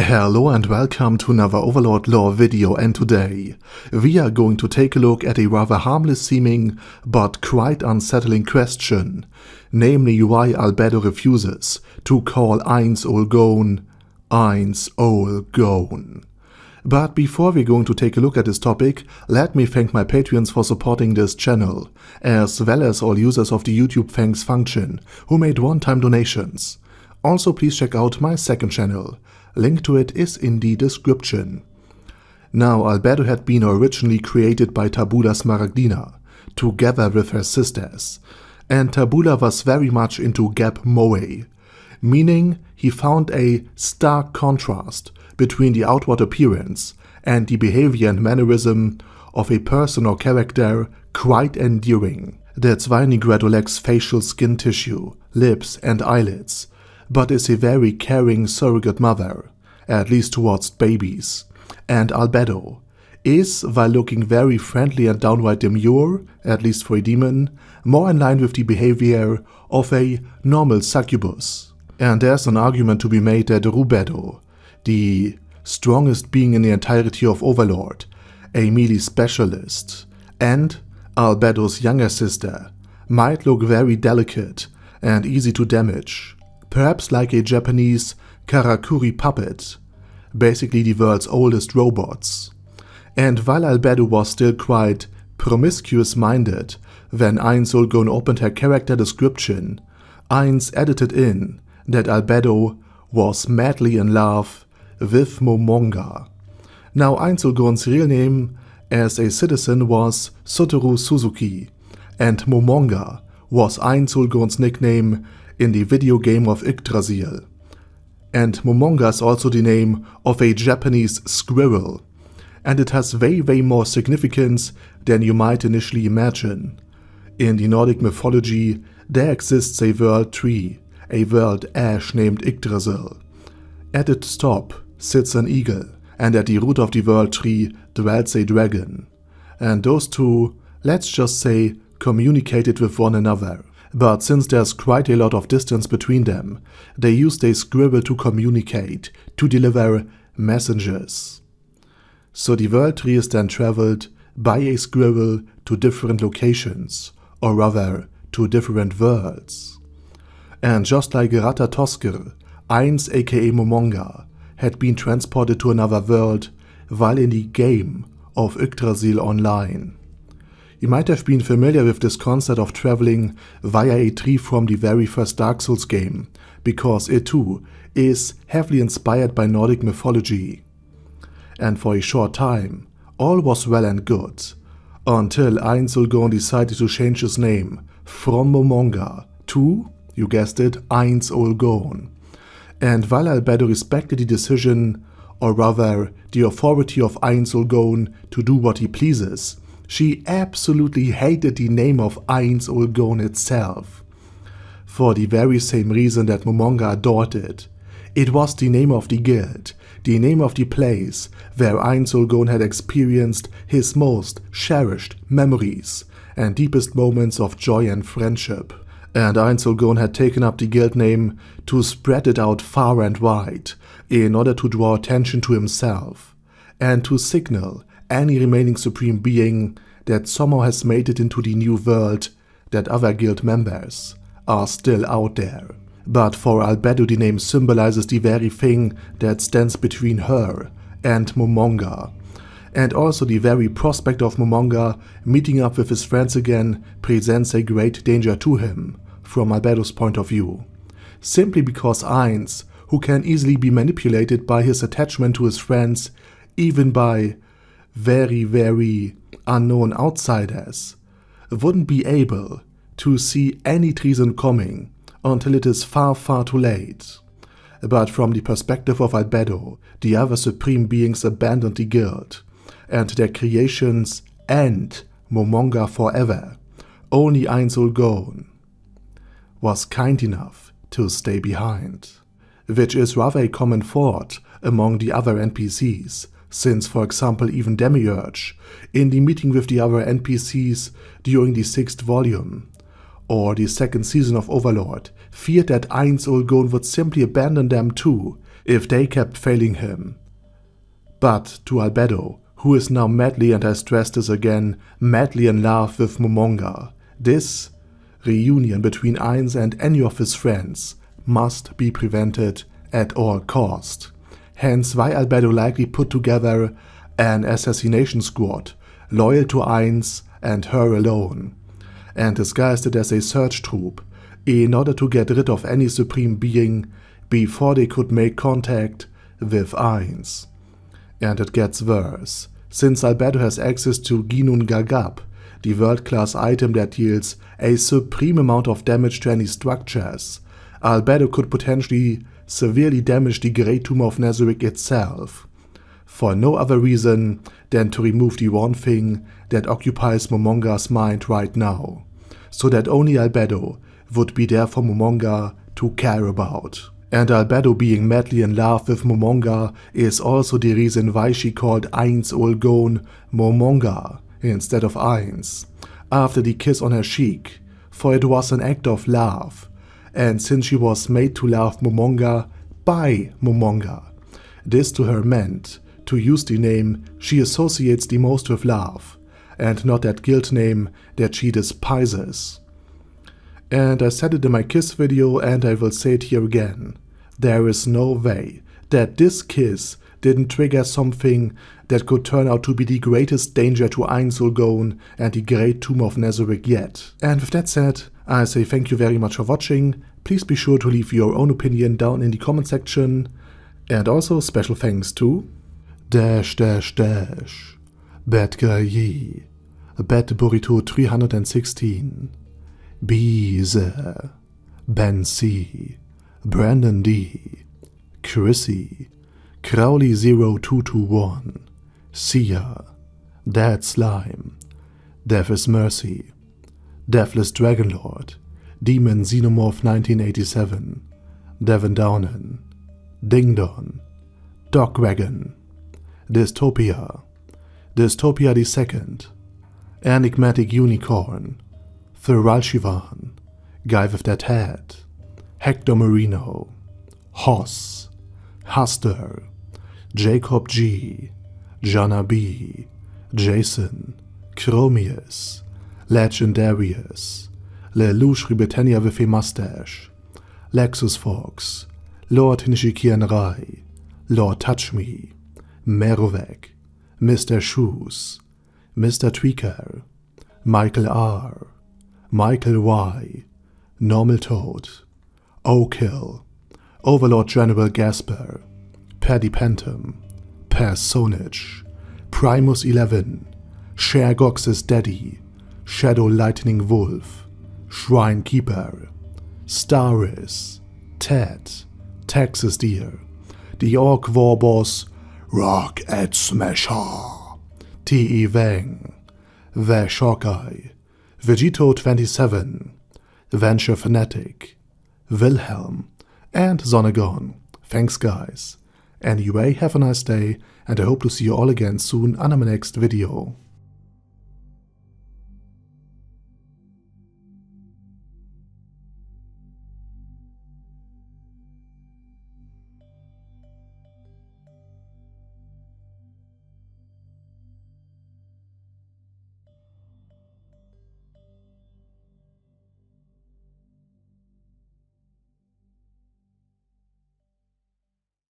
Hello and welcome to another Overlord lore video, and today we are going to take a look at a rather harmless seeming but quite unsettling question, namely why Albedo refuses to call Ainz Ooal Gown Ainz Ooal Gown. But before we're going to take a look at this topic, let me thank my Patreons for supporting this channel, as well as all users of the YouTube thanks function who made one-time donations. Also please check out my second channel. Link to it is in the description. Now, Albedo had been originally created by Tabula Smaragdina, together with her sisters, and Tabula was very much into Gap Moe, meaning he found a stark contrast between the outward appearance and the behavior and mannerism of a person or character quite endearing. That's why Negretto lacks facial skin tissue, lips and eyelids, but is a very caring surrogate mother, at least towards babies. And Albedo is, while looking very friendly and downright demure, at least for a demon, more in line with the behavior of a normal succubus. And there's an argument to be made that Rubedo, the strongest being in the entirety of Overlord, a melee specialist, and Albedo's younger sister, might look very delicate and easy to damage. Perhaps like a Japanese karakuri puppet, basically the world's oldest robots. And while Albedo was still quite promiscuous-minded when Ainz Ooal Gown opened her character description, Ainz edited in that Albedo was madly in love with Momonga. Now, Ainz Ooal Gown's real name as a citizen was Satoru Suzuki, and Momonga was Ainz Ooal Gown's nickname in the video game of Yggdrasil. And Momonga is also the name of a Japanese squirrel, and it has way more significance than you might initially imagine. In the Nordic mythology, there exists a world tree, a world ash named Yggdrasil. At its top sits an eagle, and at the root of the world tree dwells a dragon. And those two, let's just say, communicated with one another. But since there's quite a lot of distance between them, they used a squirrel to communicate, to deliver messages. So the world tree is then traveled by a squirrel to different locations, or rather, to different worlds. And just like Ratatoskr, Ainz aka Momonga had been transported to another world while in the game of Yggdrasil Online. You might have been familiar with this concept of traveling via a tree from the very first Dark Souls game, because it too is heavily inspired by Nordic mythology. And for a short time, all was well and good, until Ainz Ooal Gown decided to change his name from Momonga to, you guessed it, Ainz Ooal Gown. And while Albedo respected the decision, or rather the authority of Ainz Ooal Gown to do what he pleases, she absolutely hated the name of Ainz Ooal Gown itself. For the very same reason that Momonga adored it. It was the name of the guild, the name of the place where Ainz Ooal Gown had experienced his most cherished memories and deepest moments of joy and friendship. And Ainz Ooal Gown had taken up the guild name to spread it out far and wide, in order to draw attention to himself, and to signal any remaining supreme being that somehow has made it into the new world that other guild members are still out there. But for Albedo, the name symbolizes the very thing that stands between her and Momonga. And also the very prospect of Momonga meeting up with his friends again presents a great danger to him, from Albedo's point of view. Simply because Ainz, who can easily be manipulated by his attachment to his friends, even by very unknown outsiders, wouldn't be able to see any treason coming until it is far too late. But from the perspective of Albedo, the other supreme beings abandoned the guild, and their creations end Momonga forever. Only Ainz Ooal Gown was kind enough to stay behind, which is rather a common thought among the other NPCs, since, for example, even Demiurge, in the meeting with the other NPCs during the 6th volume, or the 2nd season of Overlord, feared that Ainz Ooal Gown would simply abandon them too, if they kept failing him. But to Albedo, who is now madly and has stressed this again, madly in love with Momonga, this reunion between Ainz and any of his friends must be prevented at all cost. Hence why Albedo likely put together an assassination squad loyal to Ainz and her alone, and disguised it as a search troop in order to get rid of any supreme being before they could make contact with Ainz. And it gets worse, since Albedo has access to Ginun Gagab, the world-class item that deals a supreme amount of damage to any structures. Albedo could potentially severely damage the Great Tomb of Nezarec itself, for no other reason than to remove the one thing that occupies Momonga's mind right now, so that only Albedo would be there for Momonga to care about. And Albedo being madly in love with Momonga is also the reason why she called Ainz Ooal Gown Momonga instead of Ainz, after the kiss on her cheek, for it was an act of love, and since she was made to love Momonga by Momonga, this to her meant to use the name she associates the most with love, and not that guilt name that she despises. And I said it in my kiss video and I will say it here again. There is no way that this kiss didn't trigger something that could turn out to be the greatest danger to Ainz Ooal Gown and the Great Tomb of Nezarec yet. And with that said, I say thank you very much for watching. Please be sure to leave your own opinion down in the comment section. And also special thanks to Bad Guy Yee, Bad Burrito 316, Beeze, Ben C, Brandon D, Chrissy, Crowley 0221, Sia, Dad Slime, Death is Mercy, Deathless Dragonlord, Demon Xenomorph 1987, Devin Downen, Ding Don, Dog Wagon, Dystopia, Dystopia II, Enigmatic Unicorn, Thuralshivan, Guy with That Head, Hector Marino, Hoss, Huster, Jacob G, Jana B, Jason, Chromius, Legendarius, Lelouch Britannia with a Mustache, Lexus Fox, Lord Nishikian Rai, Lord Touch Me, Merovec, Mr. Shoes, Mr. Tweaker, Michael R, Michael Y, Normal Toad, O'Kill, Overlord General Gasper, Paddy Pentum, Personage, Primus 11, Shergox's Daddy, Shadow Lightning Wolf, Shrine Keeper, Staris, Ted, Texas Deer, the Orc War Boss, Rock at Smasher, T.E. Wang, Vash Hawkeye, Vegito 27, Venture Fanatic, Wilhelm, and Zonagon. Thanks guys. Anyway, have a nice day, and I hope to see you all again soon on my next video.